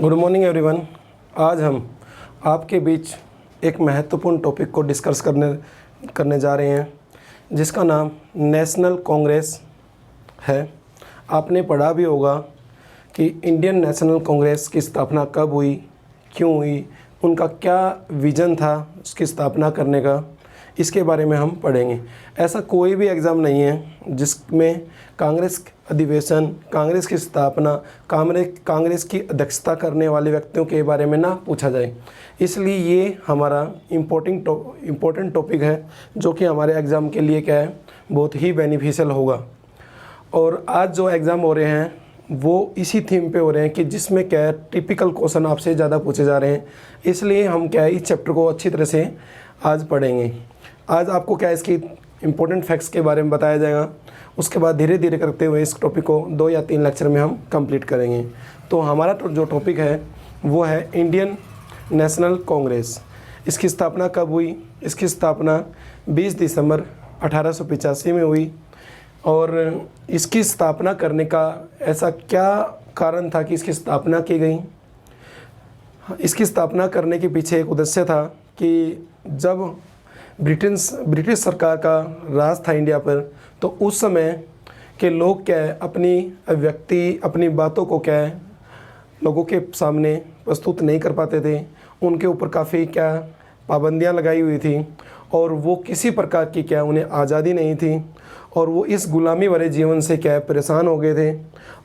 Good morning everyone. आज हम आपके बीच एक महत्वपूर्ण टॉपिक को डिस्कस करने जा रहे हैं, जिसका नाम नेशनल कांग्रेस है। आपने पढ़ा भी होगा कि इंडियन नेशनल कांग्रेस की स्थापना कब हुई, क्यों हुई, उनका क्या विज़न था उसकी स्थापना करने का, इसके बारे में हम पढ़ेंगे। ऐसा कोई भी एग्ज़ाम नहीं है जिसमें कांग्रेस अधिवेशन, कांग्रेस की स्थापना, कांग्रेस की अध्यक्षता करने वाले व्यक्तियों के बारे में ना पूछा जाए। इसलिए ये हमारा इम्पोर्टेंट टॉपिक है, जो कि हमारे एग्ज़ाम के लिए क्या है, बहुत ही बेनिफिशियल होगा। और आज जो एग्ज़ाम हो रहे हैं वो इसी थीम पे हो रहे हैं कि जिसमें क्या है, टिपिकल क्वेश्चन आपसे ज़्यादा पूछे जा रहे हैं। इसलिए हम क्या है, इस चैप्टर को अच्छी तरह से आज पढ़ेंगे। आज आपको क्या इसकी इम्पोर्टेंट फैक्ट्स के बारे में बताया जाएगा। उसके बाद धीरे धीरे करते हुए इस टॉपिक को 2 या 3 लेक्चर में हम कंप्लीट करेंगे। तो हमारा जो टॉपिक है वो है इंडियन नेशनल कांग्रेस। इसकी स्थापना कब हुई? इसकी स्थापना 20 दिसंबर 1885 में हुई। और इसकी स्थापना करने का ऐसा क्या कारण था कि इसकी स्थापना की गई? इसकी स्थापना करने के पीछे एक उद्देश्य था कि जब ब्रिटिश सरकार का राज था इंडिया पर, तो उस समय के लोग क्या है, अपनी बातों को क्या है, लोगों के सामने प्रस्तुत नहीं कर पाते थे। उनके ऊपर काफ़ी क्या पाबंदियां लगाई हुई थी और वो किसी प्रकार की क्या उन्हें आज़ादी नहीं थी और वो इस गुलामी भरे जीवन से क्या परेशान हो गए थे।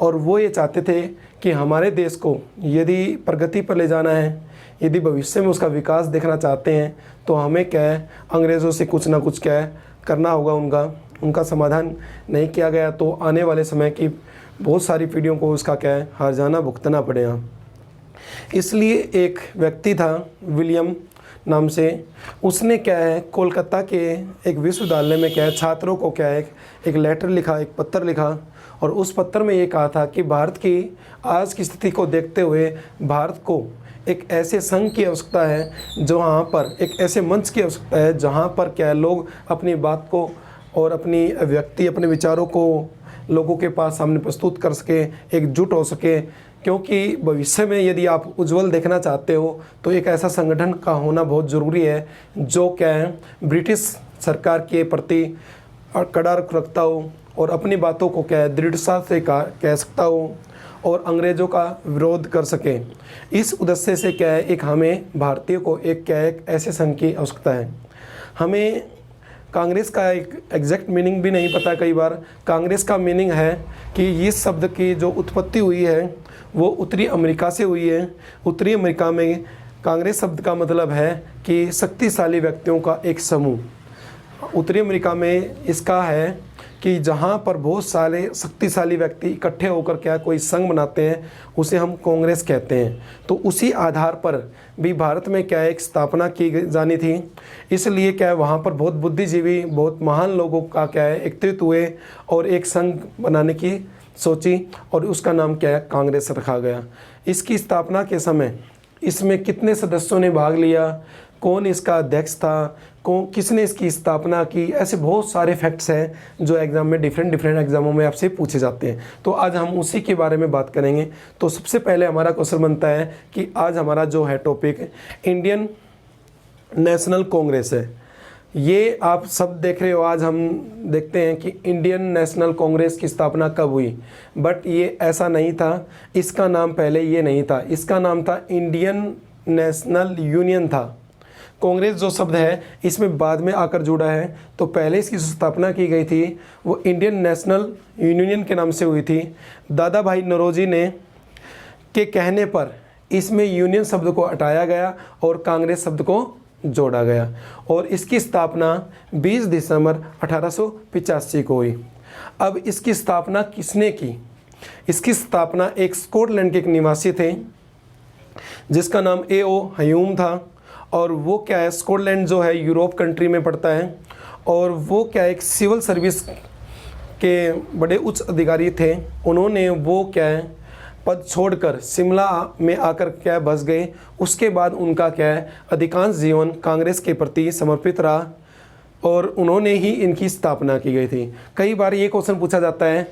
और वो ये चाहते थे कि हमारे देश को यदि प्रगति पर ले जाना है, यदि भविष्य में उसका विकास देखना चाहते हैं, तो हमें क्या है, अंग्रेज़ों से कुछ ना कुछ क्या है करना होगा। उनका समाधान नहीं किया गया तो आने वाले समय की बहुत सारी पीढ़ियों को उसका क्या है, हर्जाना भुगतना पड़ेगा। इसलिए एक व्यक्ति था विलियम नाम से, उसने क्या है, कोलकाता के एक विश्वविद्यालय में क्या है, छात्रों को क्या है, एक लेटर लिखा, एक पत्र लिखा। और उस पत्र में ये कहा था कि भारत की आज की स्थिति को देखते हुए भारत को एक ऐसे संघ की आवश्यकता है, जहाँ पर एक ऐसे मंच की आवश्यकता है जहाँ पर क्या है, लोग अपनी बात को और अपने विचारों को लोगों के पास सामने प्रस्तुत कर सके, एकजुट हो सके। क्योंकि भविष्य में यदि आप उज्जवल देखना चाहते हो तो एक ऐसा संगठन का होना बहुत ज़रूरी है, जो क्या है, ब्रिटिश सरकार के प्रति कड़ा रुख रखता हो और अपनी बातों को क्या है, दृढ़ता से कह सकता हो और अंग्रेज़ों का विरोध कर सके। इस उद्देश्य से क्या है, एक हमें भारतीय को एक ऐसे संघ की आवश्यकता है। हमें कांग्रेस का एक एग्जैक्ट मीनिंग भी नहीं पता। कई बार कांग्रेस का मीनिंग है कि इस शब्द की जो उत्पत्ति हुई है वो उत्तरी अमेरिका से हुई है। उत्तरी अमेरिका में कांग्रेस शब्द का मतलब है कि शक्तिशाली व्यक्तियों का एक समूह। उत्तरी अमेरिका में इसका है कि जहाँ पर बहुत सारे शक्तिशाली व्यक्ति इकट्ठे होकर क्या कोई संघ बनाते हैं, उसे हम कांग्रेस कहते हैं। तो उसी आधार पर भी भारत में क्या एक स्थापना की जानी थी। इसलिए क्या है, वहाँ पर बहुत बुद्धिजीवी, बहुत महान लोगों का क्या है, एकत्रित हुए और एक संघ बनाने की सोची और उसका नाम क्या है, कांग्रेस रखा गया। इसकी स्थापना के समय इसमें कितने सदस्यों ने भाग लिया, कौन इसका अध्यक्ष था, किसने इसकी स्थापना की, ऐसे बहुत सारे फैक्ट्स हैं जो एग्ज़ाम में डिफरेंट एग्ज़ामों में आपसे पूछे जाते हैं। तो आज हम उसी के बारे में बात करेंगे। तो सबसे पहले हमारा क्वेश्चन बनता है कि आज हमारा जो है टॉपिक इंडियन नेशनल कांग्रेस है। ये आप सब देख रहे हो। आज हम देखते हैं कि इंडियन नेशनल कांग्रेस की स्थापना कब हुई, बट ये ऐसा नहीं था। इसका नाम पहले ये नहीं था, इसका नाम था इंडियन नेशनल यूनियन था। कांग्रेस जो शब्द है इसमें बाद में आकर जुड़ा है। तो पहले इसकी स्थापना की गई थी वो इंडियन नेशनल यूनियन के नाम से हुई थी। दादा भाई नौरोजी ने के कहने पर इसमें यूनियन शब्द को हटाया गया और कांग्रेस शब्द को जोड़ा गया और इसकी स्थापना 20 दिसंबर 1885 को हुई। अब इसकी स्थापना किसने की? इसकी स्थापना एक स्कॉटलैंड के एक निवासी थे जिसका नाम A.O. ह्यूम था। और वो क्या है, स्कॉटलैंड जो है यूरोप कंट्री में पड़ता है और वो क्या एक सिविल सर्विस के बड़े उच्च अधिकारी थे। उन्होंने वो क्या है पद छोड़कर शिमला में आकर क्या बस गए। उसके बाद उनका क्या है अधिकांश जीवन कांग्रेस के प्रति समर्पित रहा और उन्होंने ही इनकी स्थापना की गई थी। कई बार ये क्वेश्चन पूछा जाता है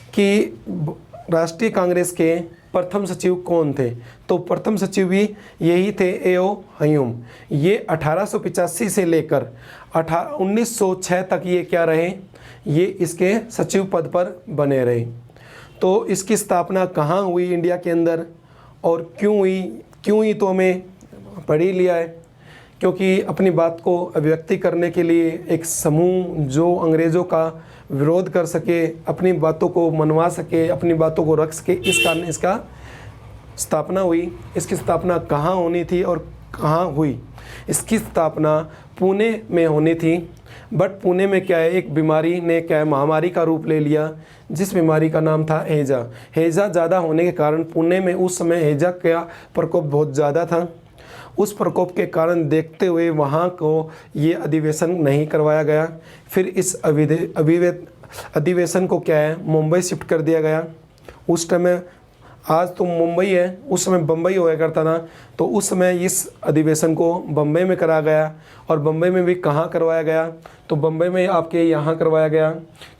कि राष्ट्रीय कांग्रेस के प्रथम सचिव कौन थे? तो प्रथम सचिव भी यही थे, ए.ओ. ह्यूम। ये 1885 से लेकर 1906 तक ये क्या रहे, ये इसके सचिव पद पर बने रहे। तो इसकी स्थापना कहाँ हुई इंडिया के अंदर और क्यों हुई तो हमें पढ़ ही लिया है, क्योंकि अपनी बात को अभिव्यक्ति करने के लिए एक समूह जो अंग्रेज़ों का विरोध कर सके, अपनी बातों को मनवा सके, अपनी बातों को रख सके, इस कारण इसका स्थापना हुई। इसकी स्थापना कहाँ होनी थी और कहाँ हुई? इसकी स्थापना पुणे में होनी थी, बट पुणे में क्या है, एक बीमारी ने क्या है, महामारी का रूप ले लिया, जिस बीमारी का नाम था हैजा। हैजा ज़्यादा होने के कारण पुणे में उस समय हैजा का प्रकोप बहुत ज़्यादा था। उस प्रकोप के कारण देखते हुए वहाँ को ये अधिवेशन नहीं करवाया गया। फिर इस अधिवेशन को क्या है, मुंबई शिफ्ट कर दिया गया। उस समय आज तो मुंबई है, उस समय बम्बई हुआ करता था, तो उस समय इस अधिवेशन को बम्बई में करा गया। और बम्बई में भी कहाँ करवाया गया, तो बम्बई में आपके यहाँ करवाया गया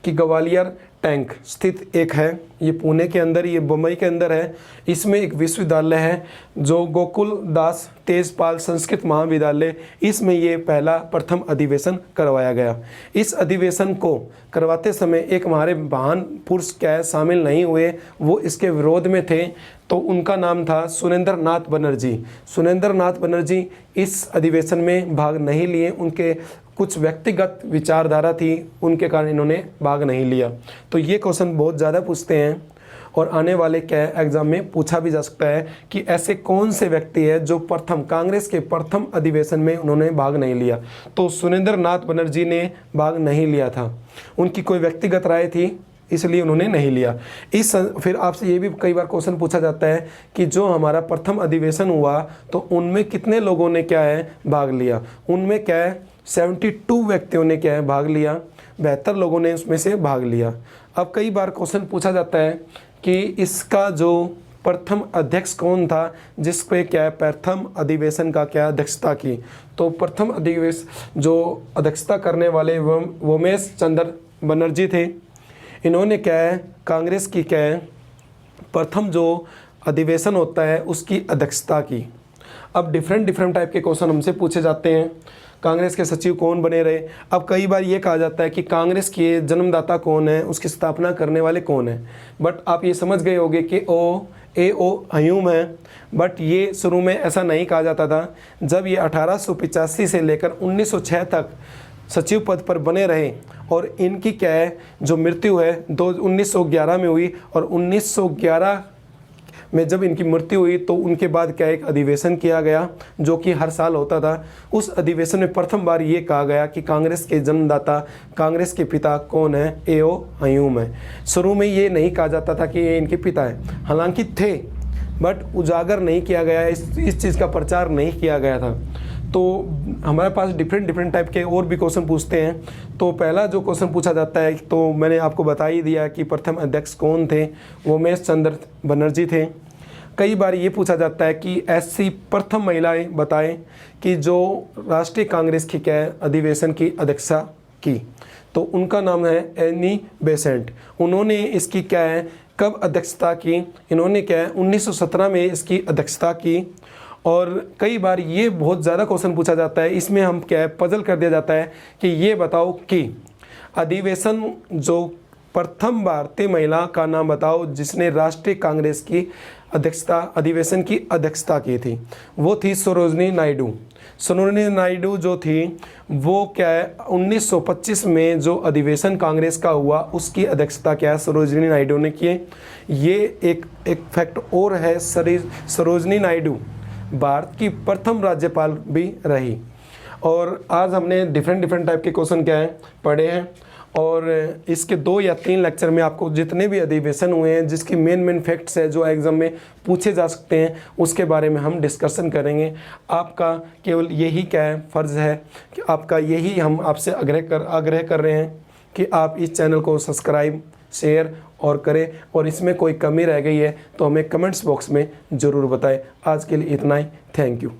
कि ग्वालियर टैंक स्थित एक है, ये पुणे के अंदर, ये बम्बई के अंदर है। इसमें एक विश्वविद्यालय है जो गोकुल दास तेजपाल संस्कृत महाविद्यालय, इसमें ये पहला प्रथम अधिवेशन करवाया गया। इस अधिवेशन को करवाते समय एक हमारे महान पुरुष क्या शामिल नहीं हुए, वो इसके विरोध में थे, तो उनका नाम था सुरेंद्र नाथ बनर्जी। सुरेंद्र नाथ बनर्जी इस अधिवेशन में भाग नहीं लिए, उनके कुछ व्यक्तिगत विचारधारा थी, उनके कारण इन्होंने भाग नहीं लिया। तो ये क्वेश्चन बहुत ज़्यादा पूछते हैं और आने वाले क्या एग्जाम में पूछा भी जा सकता है कि ऐसे कौन से व्यक्ति है जो कांग्रेस के प्रथम अधिवेशन में उन्होंने भाग नहीं लिया। तो सुरेंद्र नाथ बनर्जी ने भाग नहीं लिया था, उनकी कोई व्यक्तिगत राय थी, इसलिए उन्होंने नहीं लिया। फिर आपसे ये भी कई बार क्वेश्चन पूछा जाता है कि जो हमारा प्रथम अधिवेशन हुआ तो उनमें कितने लोगों ने क्या है भाग लिया? उनमें क्या है 72 व्यक्तियों ने क्या है भाग लिया, 72 लोगों ने उसमें से भाग लिया। अब कई बार क्वेश्चन पूछा जाता है कि इसका जो प्रथम अध्यक्ष कौन था जिसपे क्या है प्रथम अधिवेशन का क्या अध्यक्षता की? तो प्रथम अधिवेशन जो अध्यक्षता करने वाले वोमेश चंद्र बनर्जी थे। इन्होंने क्या है कांग्रेस की क्या है प्रथम जो अधिवेशन होता है उसकी अध्यक्षता की। अब डिफरेंट टाइप के क्वेश्चन हमसे पूछे जाते हैं। कांग्रेस के सचिव कौन बने रहे? अब कई बार ये कहा जाता है कि कांग्रेस के जन्मदाता कौन है, उसकी स्थापना करने वाले कौन है, बट आप ये समझ गए होंगे कि ए.ओ. ह्यूम है। बट ये शुरू में ऐसा नहीं कहा जाता था। जब ये 1885 से लेकर 1906 तक सचिव पद पर बने रहे और इनकी क्या है जो मृत्यु है 1911 में हुई, और 1911 में जब इनकी मृत्यु हुई तो उनके बाद क्या एक अधिवेशन किया गया जो कि हर साल होता था। उस अधिवेशन में प्रथम बार ये कहा गया कि कांग्रेस के जन्मदाता, कांग्रेस के पिता कौन है, ए.ओ. ह्यूम है। शुरू में ये नहीं कहा जाता था कि ये इनके पिता है, हालांकि थे, बट उजागर नहीं किया गया, इस चीज़ का प्रचार नहीं किया गया था। तो हमारे पास डिफरेंट टाइप के और भी क्वेश्चन पूछते हैं। तो पहला जो क्वेश्चन पूछा जाता है तो मैंने आपको बता ही दिया कि प्रथम अध्यक्ष कौन थे, वोमेश चंद्र बनर्जी थे। कई बार ये पूछा जाता है कि ऐसी प्रथम महिलाएं बताएं कि जो राष्ट्रीय कांग्रेस की क्या है अधिवेशन की अध्यक्षता की, तो उनका नाम है एनी बेसेंट। उन्होंने इसकी क्या है कब अध्यक्षता की? इन्होंने क्या है 1917 में इसकी अध्यक्षता की। और कई बार ये बहुत ज़्यादा क्वेश्चन पूछा जाता है, इसमें हम क्या है पजल कर दिया जाता है कि ये बताओ कि अधिवेशन जो प्रथम भारतीय महिला का नाम बताओ जिसने राष्ट्रीय कांग्रेस की अध्यक्षता अधिवेशन की अध्यक्षता की थी। वो थी सरोजनी नायडू। सरोजनी नायडू जो थी वो क्या है 1925 में जो अधिवेशन कांग्रेस का हुआ उसकी अध्यक्षता क्या है सरोजनी नायडू ने की। ये एक फैक्ट और है, सरोजनी नायडू भारत की प्रथम राज्यपाल भी रही। और आज हमने डिफरेंट टाइप के क्वेश्चन क्या है पढ़े हैं, और इसके 2 या 3 लेक्चर में आपको जितने भी अधिवेशन हुए हैं जिसकी मेन फैक्ट्स है जो एग्ज़ाम में पूछे जा सकते हैं उसके बारे में हम डिस्कशन करेंगे। आपका केवल यही क्या है फ़र्ज़ है कि आपका यही हम आपसे आग्रह कर रहे हैं कि आप इस चैनल को सब्सक्राइब, शेयर और करें, और इसमें कोई कमी रह गई है तो हमें कमेंट्स बॉक्स में ज़रूर बताएं। आज के लिए इतना ही, थैंक यू।